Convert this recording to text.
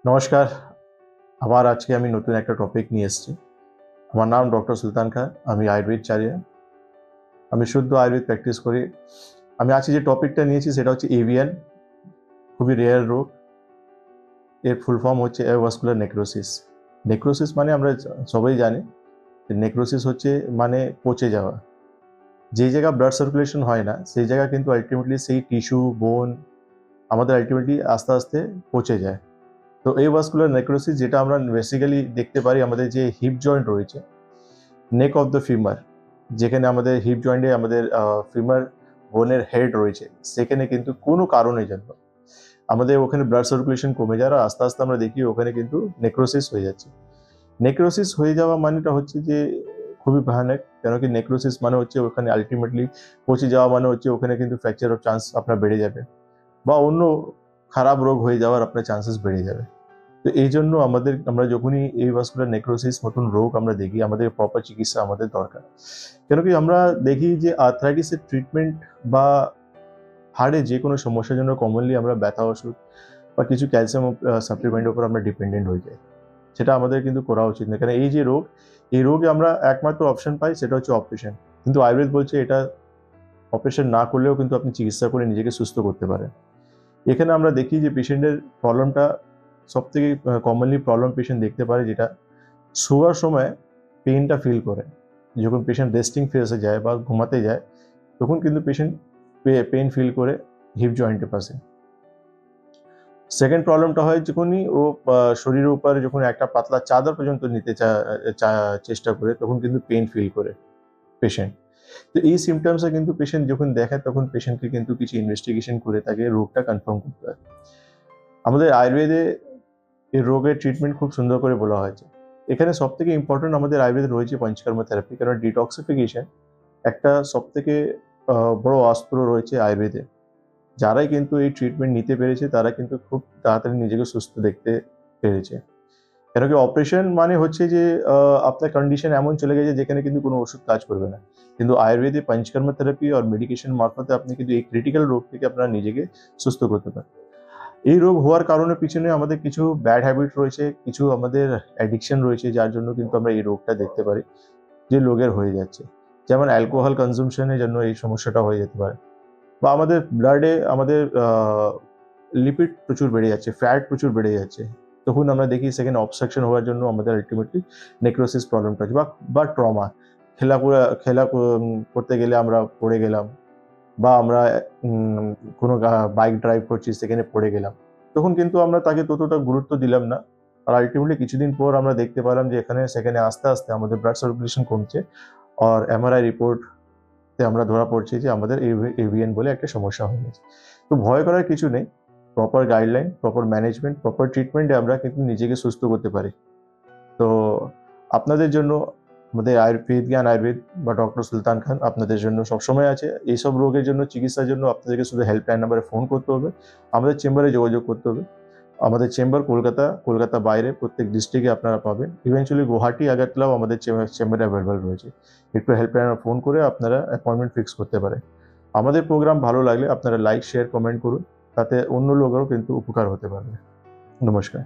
নমস্কার। আবার আজকে আমি নতুন একটা টপিক নিয়ে এসেছি। আমার নাম ডক্টর সুলতান খান। আমি আয়ুর্বেদচার্য। আমি শুদ্ধ আয়ুর্বেদ প্র্যাকটিস করি। আমি আজকে যে টপিকটা নিয়েছি সেটা হচ্ছে এভিয়ান, খুবই রেয়ার রোগ। এর ফুল ফর্ম হচ্ছে অ্যাভাসকুলার নেক্রোসিস। নেক্রোসিস মানে আমরা সবাই জানি যে নেক্রোসিস হচ্ছে মানে পচে যাওয়া। যে জায়গা ব্লাড সার্কুলেশন হয় না সেই জায়গা কিন্তু আলটিমেটলি সেই টিস্যু, বোন আমাদের আলটিমেটলি আস্তে আস্তে পচে যায়। তো এই ভাস্কুলার নেক্রোসিস যেটা আমরা বেসিক্যালি দেখতে পারি আমাদের যে হিপ জয়েন্ট রয়েছে, নেক অফ দ্য ফিমার, যেখানে আমাদের হিপ জয়েন্টে আমাদের ফিমার বোনের হেড রয়েছে, সেখানে কিন্তু কোনো কারণে জন্য আমাদের ওখানে ব্লাড সার্কুলেশন কমে যাওয়ার আস্তে আস্তে আমরা দেখি ওখানে কিন্তু নেক্রোসিস হয়ে যাচ্ছে। নেক্রোসিস হয়ে যাওয়া মানেটা হচ্ছে যে খুবই ভয়ানক, কেন কি নেক্রোসিস মানে হচ্ছে ওখানে আলটিমেটলি পচে যাওয়া মানে হচ্ছে ওখানে কিন্তু ফ্র্যাকচার অফ চান্স আপনার বেড়ে যাবে বা অন্য খারাপ রোগ হয়ে যাওয়ার আপনার চান্সেস বেড়ে যাবে। তো এই জন্য আমরা যখনই এই ভাস্কুলার নেক্রোসিস মতন রোগ আমরা দেখি, আমাদের প্রপার চিকিৎসা আমাদের দরকার। কেন কি আমরা দেখি যে আর্থ্রাইটিসের ট্রিটমেন্ট বা হাড়ে যে কোনো সমস্যার জন্য কমনলি আমরা ব্যথা ওষুধ বা কিছু ক্যালসিয়াম সাপ্লিমেন্টের উপর আমরা ডিপেন্ডেন্ট হয়ে যাই। সেটা আমাদের কিন্তু করা উচিত না, কারণ এই যে রোগ, এই রোগে আমরা একমাত্র অপশন পাই সেটা হচ্ছে অপারেশন। কিন্তু আয়ুর্বেদ বলছে এটা অপারেশন না করলেও কিন্তু আপনি চিকিৎসা করে নিজেকে সুস্থ করতে পারেন। এখানে আমরা দেখি যে পেশেন্টের প্রবলেমটা সবথেকে কমনলি প্রবলেম পেশেন্ট দেখতে পারে যেটা শোয়ার সময় পেইনটা ফিল করে। যখন পেশেন্ট রেস্টিং ফেজে যায় বা ঘুমাতে যায় তখন কিন্তু পেশেন্ট পেইন ফিল করে হিপ জয়েন্টের পাশে। সেকেন্ড প্রবলেমটা হয় যখনই ও শরীরের উপর যখন একটা পাতলা চাদর পর্যন্ত নিতে চেষ্টা করে তখন কিন্তু পেইন ফিল করে পেশেন্ট। তো এই সিমটমসে কিন্তু পেশেন্ট যখন দেখায় তখন পেশেন্টকে কিন্তু কিছু ইনভেস্টিগেশন করে তাকে রোগটা কনফার্ম করতে হয়। আমাদের আয়ুর্বেদে এই রোগের ট্রিটমেন্ট খুব সুন্দর করে বলা হয়েছে। এখানে সবথেকে ইম্পর্টেন্ট আমাদের আয়ুর্বেদে রয়েছে পঞ্চকর্ম থেরাপি, কারণ ডিটক্সিফিকেশন একটা সবথেকে বড় অস্ত্র রয়েছে আয়ুর্বেদে। যারাই কিন্তু এই ট্রিটমেন্ট নিতে পেরেছে তারা কিন্তু খুব তাড়াতাড়ি নিজেকে সুস্থ দেখতে পেরেছে। কেন কি অপারেশন মানে হচ্ছে যে আপনার কন্ডিশন এমন চলে গেছে যেখানে কিন্তু কোনো ওষুধ কাজ করবে না। কিন্তু আয়ুর্বেদে পঞ্চকর্ম থেরাপি আর মেডিকেশন মারফতে আপনি কিন্তু এই ক্রিটিক্যাল রোগ থেকে আপনারা নিজেকে সুস্থ করতে পারেন। এই রোগ হওয়ার কারণে পিছনে আমাদের কিছু ব্যাড হ্যাবিট রয়েছে, কিছু আমাদের অ্যাডিকশন রয়েছে, যার জন্য কিন্তু আমরা এই রোগটা দেখতে পারি যে লোকের হয়ে যাচ্ছে। যেমন অ্যালকোহল কনজাম্পশনের জন্য এই সমস্যাটা হয়ে যেতে পারে, বা আমাদের ব্লাডে আমাদের লিপিড প্রচুর বেড়ে যাচ্ছে, ফ্যাট প্রচুর বেড়ে যাচ্ছে। তখন আমরা দেখি সেখানে অবস্ট্রাকশন হওয়ার জন্য আমাদের আলটিমেটলি নেক্রোসিস প্রবলেমটা হচ্ছে, বা ট্রমা, খেলা করতে গেলে আমরা পড়ে গেলাম, বা আমরা কোনো বাইক ড্রাইভ করছি সেখানে পড়ে গেলাম, তখন কিন্তু আমরা তাকে ততটা গুরুত্ব দিলাম না। আর আলটিমেটলি কিছুদিন পর আমরা দেখতে পেলাম যে সেখানে আস্তে আস্তে আমাদের ব্লাড সার্কুলেশন কমছে, আর এমআরআই রিপোর্টে আমরা ধরা পড়ছি যে আমাদের এভিএন বলে একটা সমস্যা হয়ে গেছে। তো ভয় করার কিছু নেই। Proper guideline, proper management, proper ট্রিটমেন্টে আমরা কিন্তু নিজেকে সুস্থ করতে পারি। তো আপনাদের জন্য আমাদের আয়ুর্বেদ বা ডক্টর সুলতান খান আপনাদের জন্য সবসময় আছে। এইসব রোগের জন্য চিকিৎসার জন্য আপনাদেরকে শুধু হেল্পলাইন নাম্বারে ফোন করতে হবে, আমাদের চেম্বারে যোগাযোগ করতে হবে। আমাদের চেম্বার কলকাতা বাইরে প্রত্যেক ডিস্ট্রিক্টে আপনারা পাবেন। ইভেনচুয়ালি গুয়াহাটি, আগরতলাও আমাদের চেম্বারে অ্যাভেলেবল রয়েছে। একটু হেল্পলাইনে ফোন করে আপনারা অ্যাপয়েন্টমেন্ট ফিক্স করতে পারেন। আমাদের প্রোগ্রাম ভালো লাগলে আপনারা লাইক, শেয়ার, কমেন্ট করুন। তাতে অন্য লোকেরও কিন্তু উপকার হতে পারবে। নমস্কার।